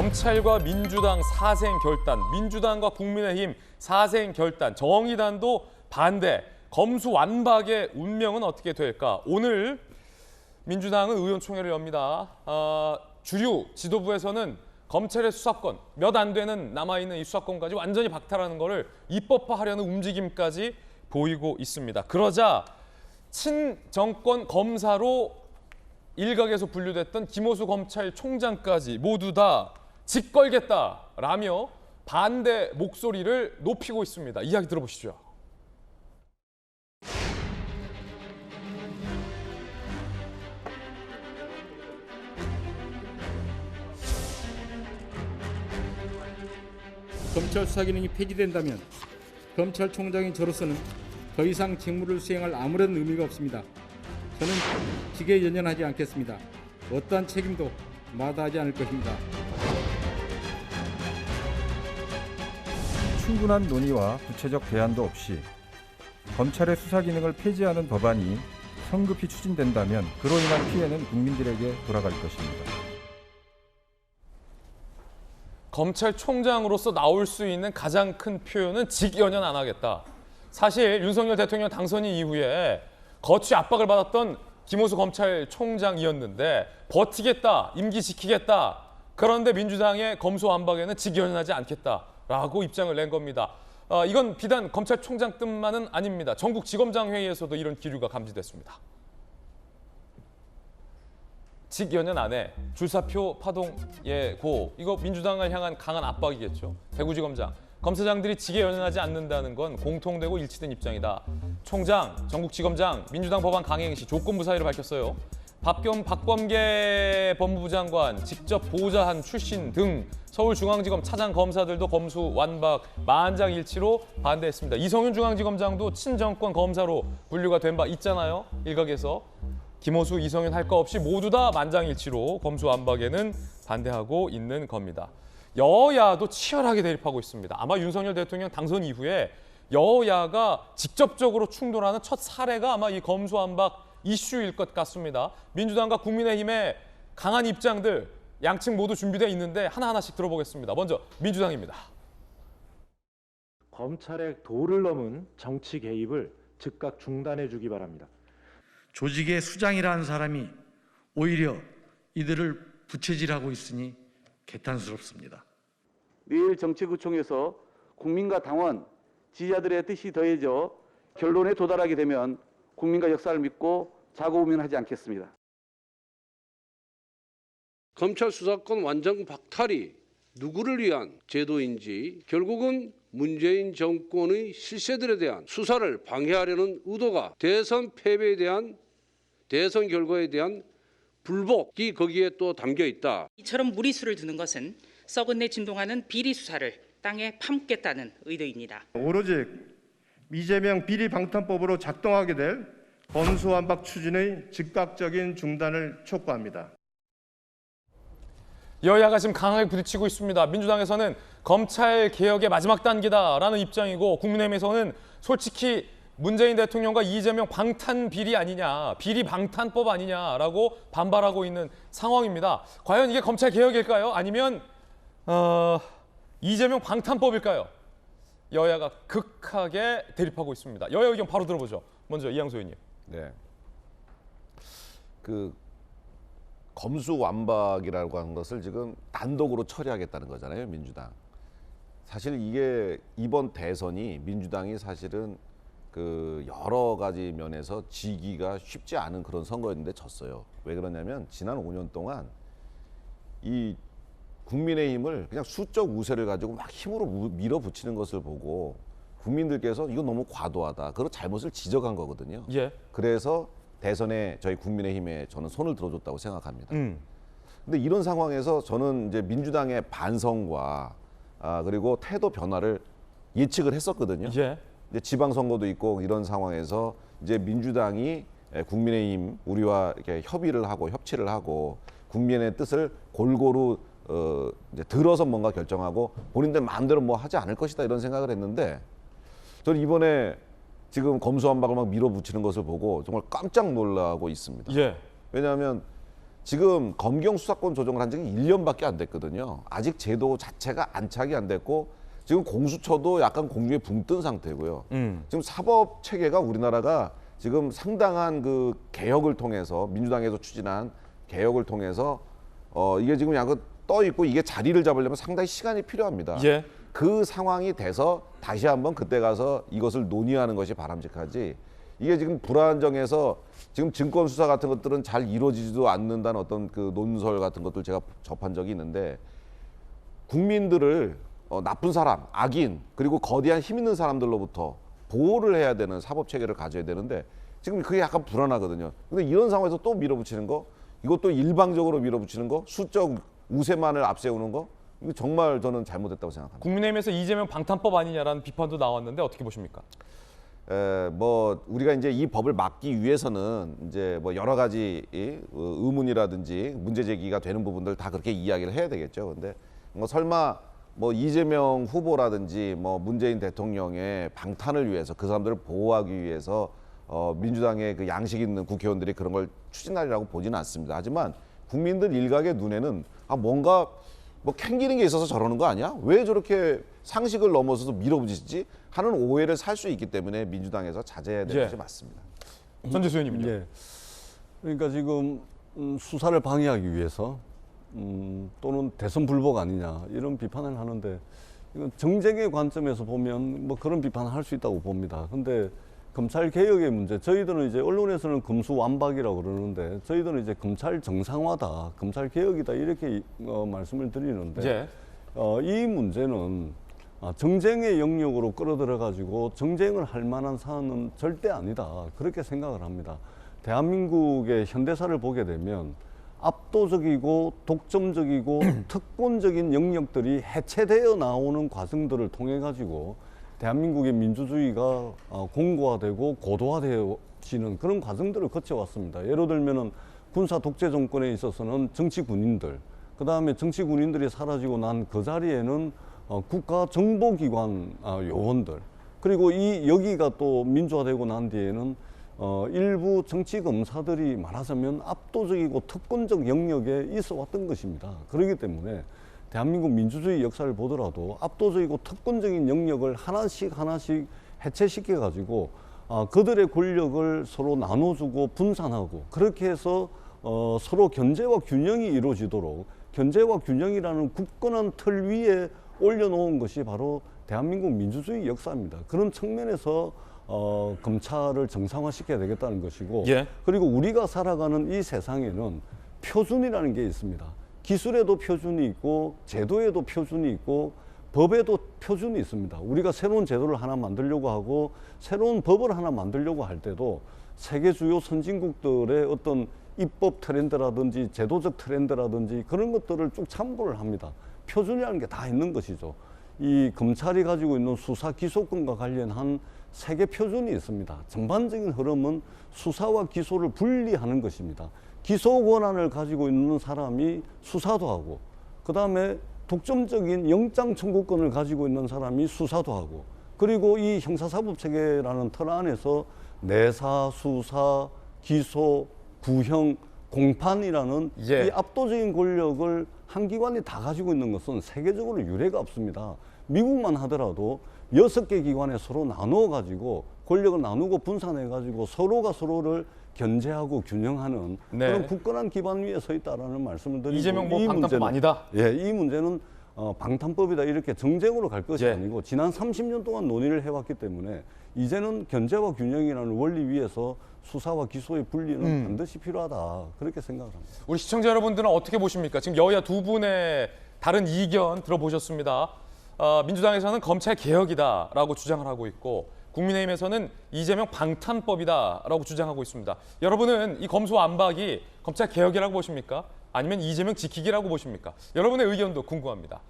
검찰과 민주당 사생 결단, 민주당과 국민의힘 사생 결단, 정의당도 반대, 검수완박의 운명은 어떻게 될까? 오늘 민주당은 의원총회를 엽니다. 주류 지도부에서는 검찰의 수사권, 몇 안 되는 남아있는 이 수사권까지 완전히 박탈하는 것을 입법화하려는 움직임까지 보이고 있습니다. 그러자 친정권 검사로 일각에서 분류됐던 김호수 검찰총장까지 모두 다 직걸겠다라며 반대 목소리를 높이고 있습니다. 이야기 들어보시죠. 검찰 수사 기능이 폐지된다면 검찰총장인 저로서는 더 이상 직무를 수행할 아무런 의미가 없습니다. 저는 직에 연연하지 않겠습니다. 어떠한 책임도 마다하지 않을 것입니다. 충분한 논의와 구체적 대안도 없이 검찰의 수사 기능을 폐지하는 법안이 성급히 추진된다면 그로 인한 피해는 국민들에게 돌아갈 것입니다. 검찰총장으로서 나올 수 있는 가장 큰 표현은 직연연 안 하겠다. 사실 윤석열 대통령 당선인 이후에 거취 압박을 받았던 김호수 검찰총장이었는데 버티겠다, 임기 지키겠다. 그런데 민주당의 검수완박에는 직연연하지 않겠다라고 입장을 낸 겁니다. 이건 비단 검찰총장뿐만은 아닙니다. 전국지검장 회의에서도 이런 기류가 감지됐습니다. 직연연 안에 줄사표 파동 예고, 이거 민주당을 향한 강한 압박이겠죠. 대구지검장, 검사장들이 직에 연연하지 않는다는 건 공통되고 일치된 입장이다. 총장, 전국지검장, 민주당 법안 강행 시 조건부 사의를 밝혔어요. 박범계 법무부 장관, 직접 보좌한 출신 등 서울중앙지검 차장 검사들도 검수 완박 만장일치로 반대했습니다. 이성윤 중앙지검장도 친정권 검사로 분류가 된 바 있잖아요. 일각에서. 김호수, 이성윤 할 거 없이 모두 다 만장일치로 검수완박에는 반대하고 있는 겁니다. 여야도 치열하게 대립하고 있습니다. 아마 윤석열 대통령 당선 이후에 여야가 직접적으로 충돌하는 첫 사례가 아마 이 검수완박 이슈일 것 같습니다. 민주당과 국민의힘의 강한 입장들 양측 모두 준비되어 있는데 하나하나씩 들어보겠습니다. 먼저 민주당입니다. 검찰의 도를 넘은 정치 개입을 즉각 중단해 주기 바랍니다. 조직의 수장이라는 사람이 오히려 이들을 부채질하고 있으니 개탄스럽습니다. 내일 정치구청에서 국민과 당원, 지지자들의 뜻이 더해져 결론에 도달하게 되면 국민과 역사를 믿고 자고우면하지 않겠습니다. 검찰 수사권 완전 박탈이 누구를 위한 제도인지 결국은 문재인 정권의 실세들에 대한 수사를 방해하려는 의도가 대선 패배에 대한 대선 결과에 대한 불복이 거기에 또 담겨 있다. 이처럼 무리수를 두는 것은 썩은 내 진동하는 비리 수사를 땅에 파묻겠다는 의도입니다. 오로지 이재명 비리 방탄법으로 작동하게 될 검수완박 추진의 즉각적인 중단을 촉구합니다. 여야가 지금 강하게 부딪히고 있습니다. 민주당에서는 검찰 개혁의 마지막 단계다라는 입장이고, 국민의힘에서는 솔직히 문재인 대통령과 이재명 방탄 비리 아니냐, 비리 방탄법 아니냐라고 반발하고 있는 상황입니다. 과연 이게 검찰 개혁일까요? 아니면 이재명 방탄법일까요? 여야가 극하게 대립하고 있습니다. 여야 의견 바로 들어보죠. 먼저 이양소 의원님. 네. 검수완박이라고 하는 것을 지금 단독으로 처리하겠다는 거잖아요, 민주당. 사실 이게 이번 대선이 민주당이 사실은 여러 가지 면에서 지기가 쉽지 않은 그런 선거였는데 졌어요. 왜 그러냐면 지난 5년 동안 이 국민의힘을 그냥 수적 우세를 가지고 막 힘으로 밀어붙이는 것을 보고 국민들께서 이건 너무 과도하다, 그런 잘못을 지적한 거거든요. 예. 그래서 대선에 저희 국민의힘에 저는 손을 들어줬다고 생각합니다. 근데 이런 상황에서 저는 이제 민주당의 반성과 그리고 태도 변화를 예측을 했었거든요. 예. 이제 지방선거도 있고 이런 상황에서 이제 민주당이 국민의힘 우리와 이렇게 협의를 하고 협치를 하고 국민의 뜻을 골고루 이제 들어서 뭔가 결정하고 본인들 마음대로 뭐 하지 않을 것이다, 이런 생각을 했는데, 저는 이번에 지금 검수완박을 막 밀어붙이는 것을 보고 정말 깜짝 놀라고 있습니다. 예. 왜냐하면 지금 검경 수사권 조정을 한 적이 1년밖에 안 됐거든요. 아직 제도 자체가 안착이 안 됐고 지금 공수처도 약간 공중에 붕 뜬 상태고요. 지금 사법 체계가 우리나라가 지금 상당한 그 개혁을 통해서 민주당에서 추진한 개혁을 통해서 이게 지금 약간 떠 있고 이게 자리를 잡으려면 상당히 시간이 필요합니다. 예. 그 상황이 돼서 다시 한번 그때 가서 이것을 논의하는 것이 바람직하지. 이게 지금 불안정해서 지금 증권 수사 같은 것들은 잘 이루어지지도 않는다는 어떤 그 논설 같은 것들 제가 접한 적이 있는데 국민들을 나쁜 사람, 악인 그리고 거대한 힘 있는 사람들로부터 보호를 해야 되는 사법 체계를 가져야 되는데 지금 그게 약간 불안하거든요. 근데 이런 상황에서 또 밀어붙이는 거, 이것도 일방적으로 밀어붙이는 거, 수적 우세만을 앞세우는 거, 이거 정말 저는 잘못했다고 생각합니다. 국민의힘에서 이재명 방탄법 아니냐라는 비판도 나왔는데 어떻게 보십니까? 뭐 우리가 이제 이 법을 막기 위해서는 이제 뭐 여러 가지 의문이라든지 문제 제기가 되는 부분들 다 그렇게 이야기를 해야 되겠죠. 근데 뭐 설마 뭐 이재명 후보라든지 뭐 문재인 대통령의 방탄을 위해서 그 사람들을 보호하기 위해서 민주당의 그 양식 있는 국회의원들이 그런 걸 추진하리라고 보지는 않습니다. 하지만 국민들 일각의 눈에는 뭔가 뭐 캥기는 게 있어서 저러는 거 아니야? 왜 저렇게 상식을 넘어서서 밀어붙이지? 하는 오해를 살 수 있기 때문에 민주당에서 자제해야 되는 것이 맞습니다. 전재수 의원님은요? 예. 그러니까 지금 수사를 방해하기 위해서 또는 대선 불복 아니냐 이런 비판을 하는데 이건 정쟁의 관점에서 보면 뭐 그런 비판을 할 수 있다고 봅니다. 근데 검찰 개혁의 문제, 저희들은 이제 언론에서는 검수완박이라고 그러는데 저희들은 이제 검찰 정상화다, 검찰 개혁이다 이렇게 말씀을 드리는데 예. 이 문제는 정쟁의 영역으로 끌어들여 가지고 정쟁을 할 만한 사안은 절대 아니다 그렇게 생각을 합니다. 대한민국의 현대사를 보게 되면 압도적이고 독점적이고 특권적인 영역들이 해체되어 나오는 과정들을 통해 가지고 대한민국의 민주주의가 공고화되고 고도화되어지는 그런 과정들을 거쳐왔습니다. 예를 들면은 군사 독재 정권에 있어서는 정치 군인들, 그 다음에 정치 군인들이 사라지고 난 그 자리에는 국가 정보기관 요원들, 그리고 여기가 또 민주화되고 난 뒤에는 일부 정치 검사들이 말하자면 압도적이고 특권적 영역에 있어 왔던 것입니다. 그렇기 때문에 대한민국 민주주의 역사를 보더라도 압도적이고 특권적인 영역을 하나씩 해체시켜 가지고 그들의 권력을 서로 나눠주고 분산하고 그렇게 해서 서로 견제와 균형이 이루어지도록 견제와 균형이라는 굳건한 틀 위에 올려놓은 것이 바로 대한민국 민주주의 역사입니다. 그런 측면에서 검찰을 정상화시켜야 되겠다는 것이고 예. 그리고 우리가 살아가는 이 세상에는 표준이라는 게 있습니다. 기술에도 표준이 있고 제도에도 표준이 있고 법에도 표준이 있습니다. 우리가 새로운 제도를 하나 만들려고 하고 새로운 법을 하나 만들려고 할 때도 세계 주요 선진국들의 어떤 입법 트렌드라든지 제도적 트렌드라든지 그런 것들을 쭉 참고를 합니다. 표준이라는 게 다 있는 것이죠. 이 검찰이 가지고 있는 수사 기소권과 관련한 세계 표준이 있습니다. 전반적인 흐름은 수사와 기소를 분리하는 것입니다. 기소 권한을 가지고 있는 사람이 수사도 하고 그 다음에 독점적인 영장 청구권을 가지고 있는 사람이 수사도 하고 그리고 이 형사사법체계라는 틀 안에서 내사, 수사, 기소, 구형, 공판이라는 예. 이 압도적인 권력을 한 기관이 다 가지고 있는 것은 세계적으로 유례가 없습니다. 미국만 하더라도 6개 기관에 서로 나누어 가지고 권력을 나누고 분산해 가지고 서로가 서로를 견제하고 균형하는 네. 그런 굳건한 기반 위에 서 있다라는 말씀을 드리고 이재명 뭐 이 방탄법 문제는, 아니다. 예, 이 문제는 방탄법이다 이렇게 정쟁으로 갈 것이 예. 아니고 지난 30년 동안 논의를 해왔기 때문에 이제는 견제와 균형이라는 원리 위에서 수사와 기소의 분리는 반드시 필요하다 그렇게 생각을 합니다. 우리 시청자 여러분들은 어떻게 보십니까? 지금 여야 두 분의 다른 이견 들어보셨습니다. 민주당에서는 검찰 개혁이다라고 주장을 하고 있고 국민의힘에서는 이재명 방탄법이다라고 주장하고 있습니다. 여러분은 이 검수완박이 검찰 개혁이라고 보십니까? 아니면 이재명 지키기라고 보십니까? 여러분의 의견도 궁금합니다.